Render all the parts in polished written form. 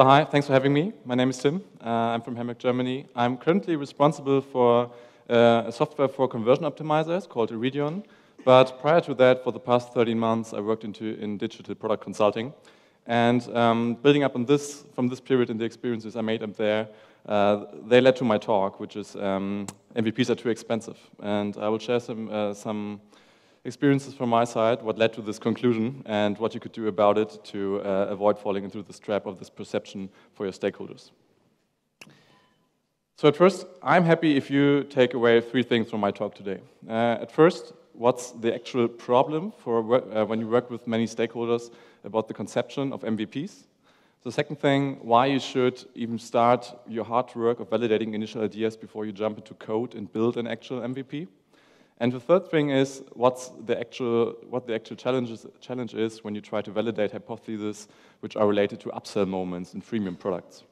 So hi, thanks for having me. My name is Tim. I'm from Hamburg, Germany. I'm currently responsible for a software for conversion optimizers called Iridion. But prior to that, for the past 13 months, I worked in digital product consulting. And building up on this, from this period and the experiences I made up there, they led to my talk, which is MVPs are too expensive. And I will share some experiences from my side, what led to this conclusion, and what you could do about it to avoid falling into this trap of this perception for your stakeholders. So at first, I'm happy if you take away 3 things from my talk today. At first, what's the actual problem for when you work with many stakeholders about the conception of MVPs? The second thing, why you should even start your hard work of validating initial ideas before you jump into code and build an actual MVP. And the third thing is what the actual challenge is when you try to validate hypotheses which are related to upsell moments in freemium products.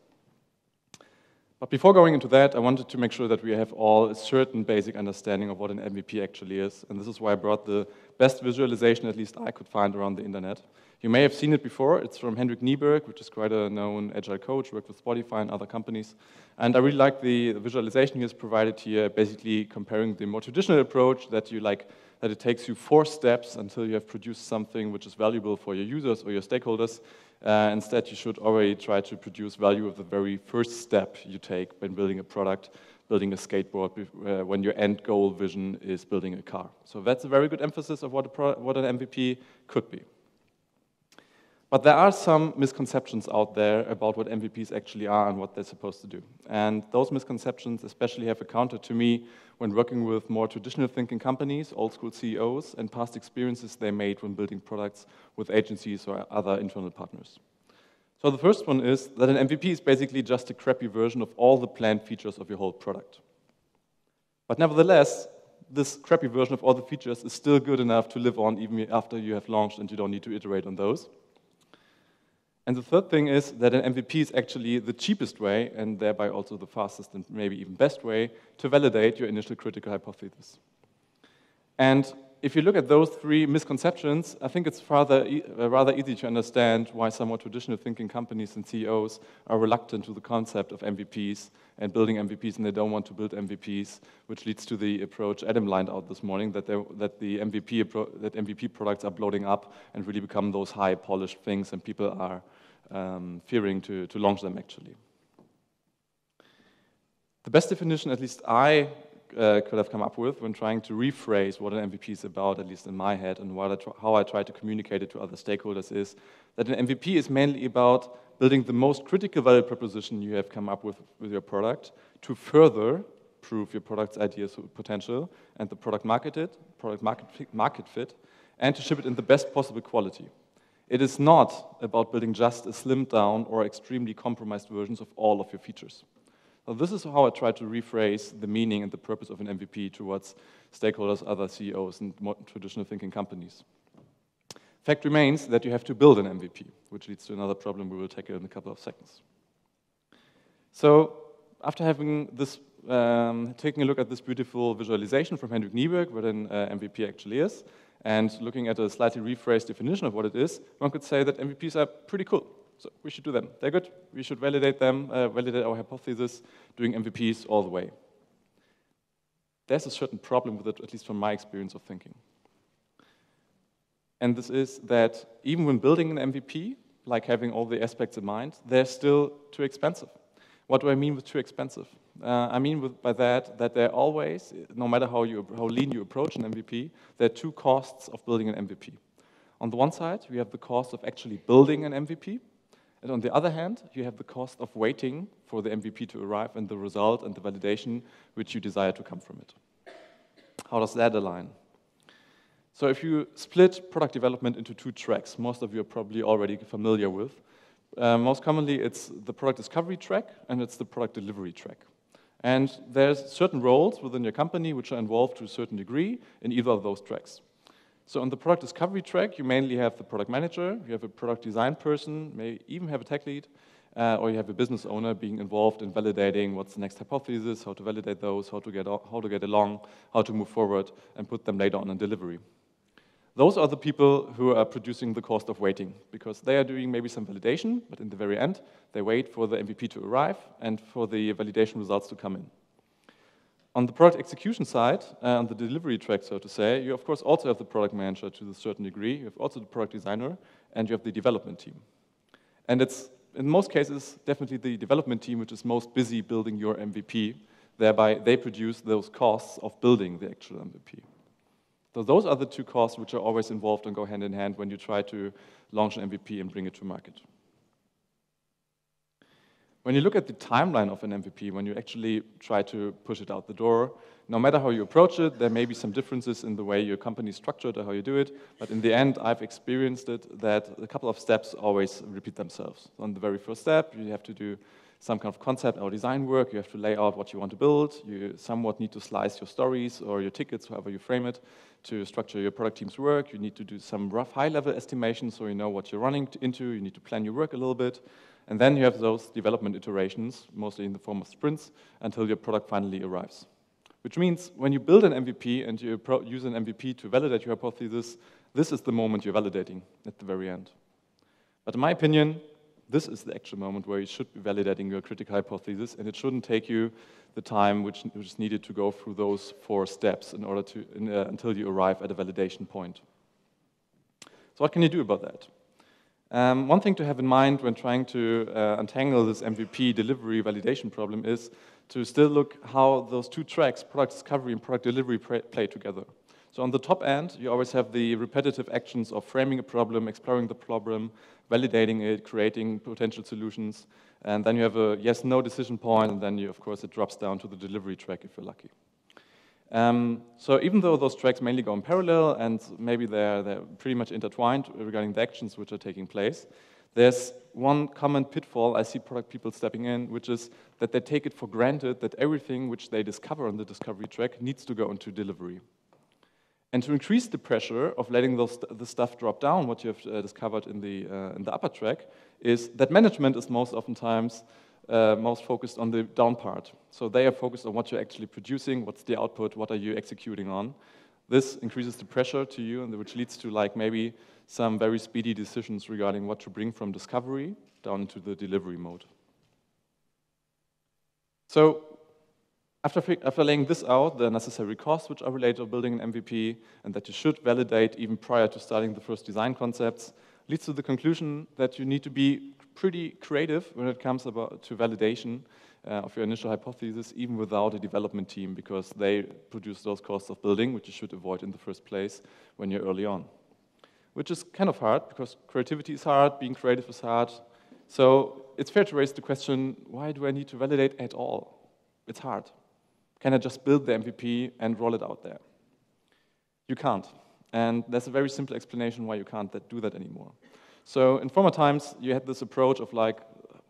But before going into that, I wanted to make sure that we have all a certain basic understanding of what an MVP actually is. And this is why I brought the best visualization, at least I could find around the internet. You may have seen it before. It's from Henrik Nieberg, which is quite a known agile coach, worked with Spotify and other companies. And I really like the visualization he has provided here, basically comparing the more traditional approach that it takes you 4 steps until you have produced something which is valuable for your users or your stakeholders. Instead, you should already try to produce value of the very first step you take when building a product, building a skateboard, when your end goal vision is building a car. So that's a very good emphasis of what an MVP could be. But there are some misconceptions out there about what MVPs actually are and what they're supposed to do. And those misconceptions especially have encountered to me when working with more traditional thinking companies, old school CEOs, and past experiences they made when building products with agencies or other internal partners. So the first one is that an MVP is basically just a crappy version of all the planned features of your whole product. But nevertheless, this crappy version of all the features is still good enough to live on even after you have launched and you don't need to iterate on those. And the third thing is that an MVP is actually the cheapest way, and thereby also the fastest and maybe even best way, to validate your initial critical hypothesis. And if you look at those 3 misconceptions, I think it's rather easy to understand why some more traditional thinking companies and CEOs are reluctant to the concept of MVPs and building MVPs, and they don't want to build MVPs, which leads to the approach Adam lined out this morning, that MVP products are bloating up and really become those high polished things, and people are fearing to launch them actually. The best definition, at least I could have come up with when trying to rephrase what an MVP is about, at least in my head, and how I try to communicate it to other stakeholders, is that an MVP is mainly about building the most critical value proposition you have come up with your product to further prove your product's ideas potential and the product market fit, and to ship it in the best possible quality. It is not about building just a slimmed down or extremely compromised versions of all of your features. So this is how I try to rephrase the meaning and the purpose of an MVP towards stakeholders, other CEOs, and more traditional thinking companies. Fact remains that you have to build an MVP, which leads to another problem we will tackle in a couple of seconds. So after having this, taking a look at this beautiful visualization from Henrik Nieberg, what an MVP actually is, and looking at a slightly rephrased definition of what it is, one could say that MVPs are pretty cool. So we should do them. They're good. We should validate them, validate our hypothesis, doing MVPs all the way. There's a certain problem with it, at least from my experience of thinking. And this is that even when building an MVP, like having all the aspects in mind, they're still too expensive. What do I mean with too expensive? I mean by that they're always, no matter how lean you approach an MVP, there are 2 costs of building an MVP. On the one side, you have the cost of actually building an MVP, and on the other hand, you have the cost of waiting for the MVP to arrive and the result and the validation which you desire to come from it. How does that align? So if you split product development into 2 tracks, most of you are probably already familiar with. Most commonly, it's the product discovery track and it's the product delivery track. And there's certain roles within your company which are involved to a certain degree in either of those tracks. So on the product discovery track, you mainly have the product manager, you have a product design person, may even have a tech lead, or you have a business owner being involved in validating what's the next hypothesis, how to validate those, how to get along, how to move forward, and put them later on in delivery. those are the people who are producing the cost of waiting, because they are doing maybe some validation, but in the very end, they wait for the MVP to arrive and for the validation results to come in. On the product execution side, on the delivery track, so to say, you of course also have the product manager to a certain degree, you have also the product designer, and you have the development team. And it's, in most cases, definitely the development team which is most busy building your MVP, thereby they produce those costs of building the actual MVP. So those are the two costs which are always involved and go hand in hand when you try to launch an MVP and bring it to market. When you look at the timeline of an MVP, when you actually try to push it out the door, no matter how you approach it, there may be some differences in the way your company is structured or how you do it, but in the end, I've experienced it that a couple of steps always repeat themselves. On the very first step, you have to do some kind of concept or design work, you have to lay out what you want to build, you somewhat need to slice your stories or your tickets, however you frame it, to structure your product team's work, you need to do some rough high-level estimations so you know what you're running into, you need to plan your work a little bit, and then you have those development iterations, mostly in the form of sprints, until your product finally arrives. Which means when you build an MVP and you use an MVP to validate your hypothesis, this is the moment you're validating at the very end. But in my opinion, this is the actual moment where you should be validating your critical hypothesis, and it shouldn't take you the time which is needed to go through those 4 steps in order to, until you arrive at a validation point. So what can you do about that? One thing to have in mind when trying to untangle this MVP delivery validation problem is to still look how those 2 tracks, product discovery and product delivery, play together. So on the top end, you always have the repetitive actions of framing a problem, exploring the problem, validating it, creating potential solutions, and then you have a yes-no decision point, and then you, of course, it drops down to the delivery track if you're lucky. So even though those tracks mainly go in parallel and maybe they're pretty much intertwined regarding the actions which are taking place, there's one common pitfall I see product people stepping in, which is that they take it for granted that everything which they discover on the discovery track needs to go into delivery. And to increase the pressure of letting the stuff drop down, what you have discovered in the upper track, is that management is most oftentimes most focused on the down part. So they are focused on what you're actually producing, what's the output, what are you executing on. This increases the pressure to you, and which leads to like maybe some very speedy decisions regarding what to bring from discovery down into the delivery mode. So after laying this out, the necessary costs which are related to building an MVP, and that you should validate even prior to starting the first design concepts, leads to the conclusion that you need to be pretty creative when it comes to validation of your initial hypothesis, even without a development team, because they produce those costs of building, which you should avoid in the first place when you're early on. Which is kind of hard, because creativity is hard, being creative is hard. So it's fair to raise the question, why do I need to validate at all? It's hard. Can I just build the MVP and roll it out there? You can't. And there's a very simple explanation why you can't do that anymore. So in former times, you had this approach of like,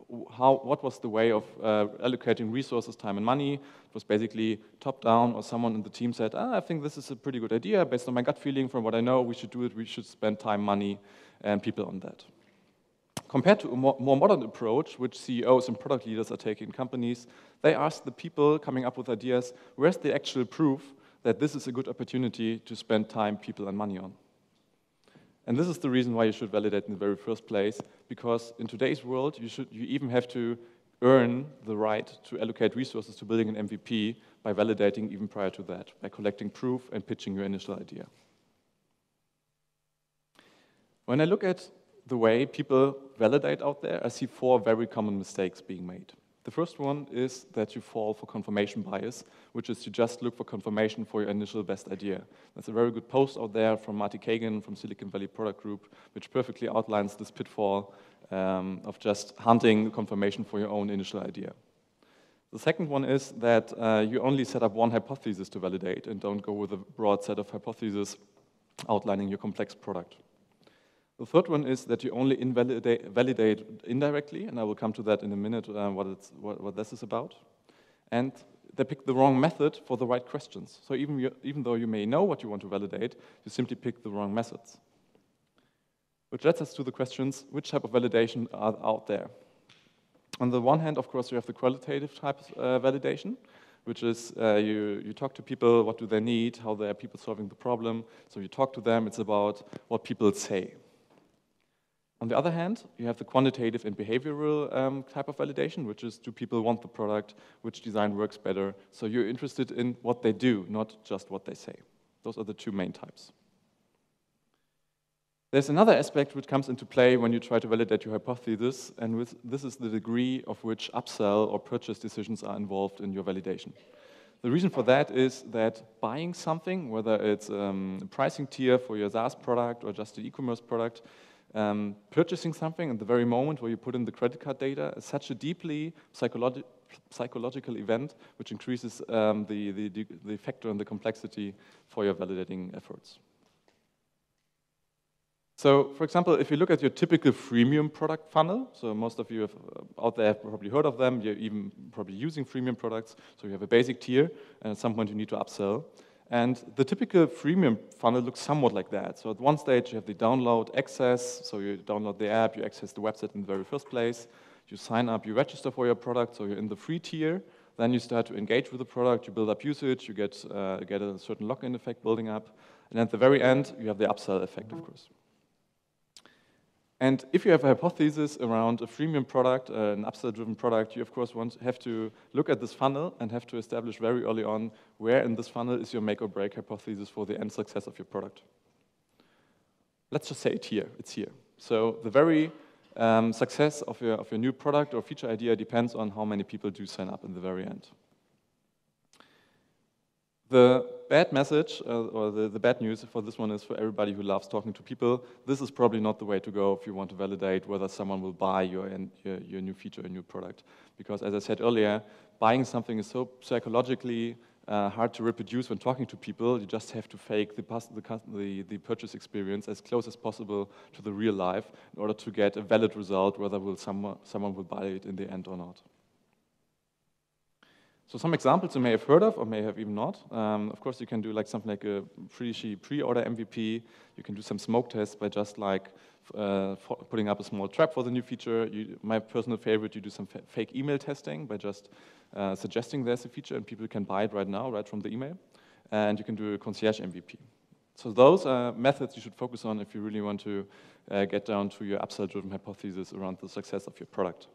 what was the way of allocating resources, time and money? It was basically top-down, or someone in the team said, I think this is a pretty good idea, based on my gut feeling, from what I know, we should do it, we should spend time, money, and people on that. Compared to a more modern approach, which CEOs and product leaders are taking in companies, they ask the people coming up with ideas, where's the actual proof that this is a good opportunity to spend time, people, and money on? And this is the reason why you should validate in the very first place, because in today's world, you even have to earn the right to allocate resources to building an MVP by validating even prior to that, by collecting proof and pitching your initial idea. When I look at the way people validate out there, I see 4 very common mistakes being made. The first one is that you fall for confirmation bias, which is to just look for confirmation for your initial best idea. There's a very good post out there from Marty Kagan from Silicon Valley Product Group, which perfectly outlines this pitfall of just hunting confirmation for your own initial idea. The second one is that you only set up one hypothesis to validate and don't go with a broad set of hypotheses outlining your complex product. The third one is that you only validate indirectly, and I will come to that in a minute, what this is about. And they pick the wrong method for the right questions. So even though you may know what you want to validate, you simply pick the wrong methods. Which leads us to the questions, which type of validation are out there? On the one hand, of course, you have the qualitative type of validation, which is you talk to people, what do they need, how they are people solving the problem. So you talk to them, it's about what people say. On the other hand, you have the quantitative and behavioral type of validation, which is, do people want the product, which design works better? So you're interested in what they do, not just what they say. Those are the two main types. There's another aspect which comes into play when you try to validate your hypothesis, and this is the degree of which upsell or purchase decisions are involved in your validation. The reason for that is that buying something, whether it's a pricing tier for your SaaS product or just an e-commerce product, purchasing something at the very moment where you put in the credit card data is such a deeply psychological event which increases the factor and the complexity for your validating efforts. So, for example, if you look at your typical freemium product funnel, so most of you out there have probably heard of them, you're even probably using freemium products, so you have a basic tier, and at some point you need to upsell. And the typical freemium funnel looks somewhat like that. So at one stage, you have the download access. So you download the app, you access the website in the very first place. You sign up, you register for your product, so you're in the free tier. Then you start to engage with the product, you build up usage, you get a certain login effect building up. And at the very end, you have the upsell effect, of course. And if you have a hypothesis around a freemium product, an upsell-driven product, you of course have to look at this funnel and have to establish very early on where in this funnel is your make or break hypothesis for the end success of your product. Let's just say it's here. So the very success of your new product or feature idea depends on how many people do sign up in the very end. The bad message, or the bad news for this one is for everybody who loves talking to people, this is probably not the way to go if you want to validate whether someone will buy your new feature, a new product. Because as I said earlier, buying something is so psychologically hard to reproduce when talking to people. You just have to fake the purchase experience as close as possible to the real life in order to get a valid result, whether someone will buy it in the end or not. So some examples you may have heard of or may have even not. Of course, you can do something like a pre-order MVP. You can do some smoke tests by just putting up a small trap for the new feature. My personal favorite, you do some fake email testing by just suggesting there's a feature and people can buy it right now, right from the email. And you can do a concierge MVP. So those are methods you should focus on if you really want to get down to your upsell-driven hypothesis around the success of your product.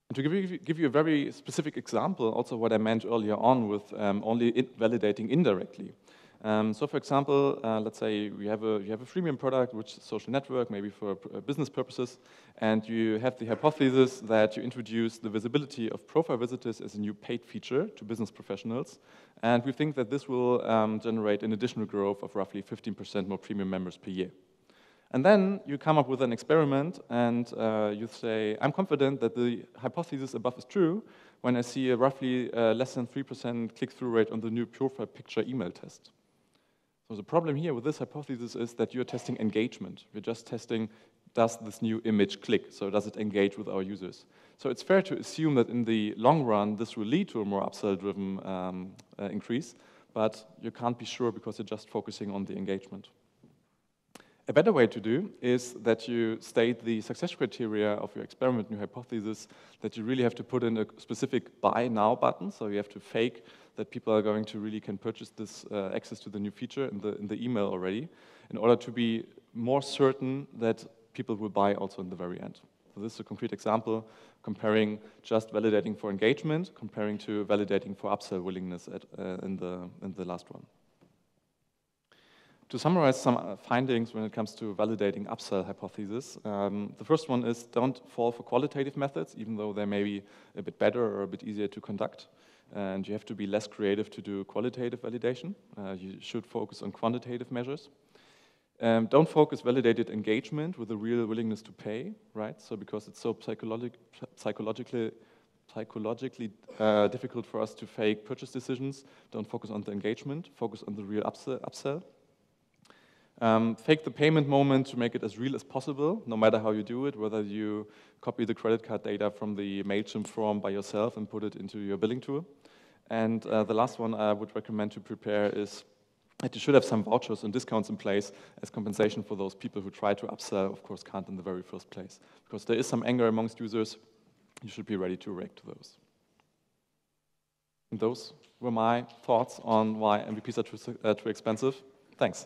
And to give you a very specific example, also what I meant earlier on with only validating indirectly. So for example, let's say you have a freemium product, which is a social network, maybe for business purposes, and you have the hypothesis that you introduce the visibility of profile visitors as a new paid feature to business professionals. And we think that this will generate an additional growth of roughly 15% more premium members per year. And then you come up with an experiment and you say, I'm confident that the hypothesis above is true when I see a roughly less than 3% click-through rate on the new profile picture email test. So the problem here with this hypothesis is that you're testing engagement. You're just testing, does this new image click? So does it engage with our users? So it's fair to assume that in the long run, this will lead to a more upsell-driven increase, but you can't be sure because you're just focusing on the engagement. A better way to do is that you state the success criteria of your experiment, new hypothesis, that you really have to put in a specific buy now button. So you have to fake that people are going to really can purchase this access to the new feature in the email already, in order to be more certain that people will buy also in the very end. So this is a concrete example comparing just validating for engagement, comparing to validating for upsell willingness in the last one. To summarize some findings when it comes to validating upsell hypothesis, the first one is don't fall for qualitative methods, even though they may be a bit better or a bit easier to conduct. And you have to be less creative to do qualitative validation. You should focus on quantitative measures. Don't focus validated engagement with a real willingness to pay, right? So because it's so psychologically difficult for us to fake purchase decisions, don't focus on the engagement, focus on the real upsell. Fake the payment moment to make it as real as possible, no matter how you do it, whether you copy the credit card data from the MailChimp form by yourself and put it into your billing tool. And the last one I would recommend to prepare is that you should have some vouchers and discounts in place as compensation for those people who try to upsell, of course, can't in the very first place. Because there is some anger amongst users, you should be ready to react to those. And those were my thoughts on why MVPs are too expensive. Thanks.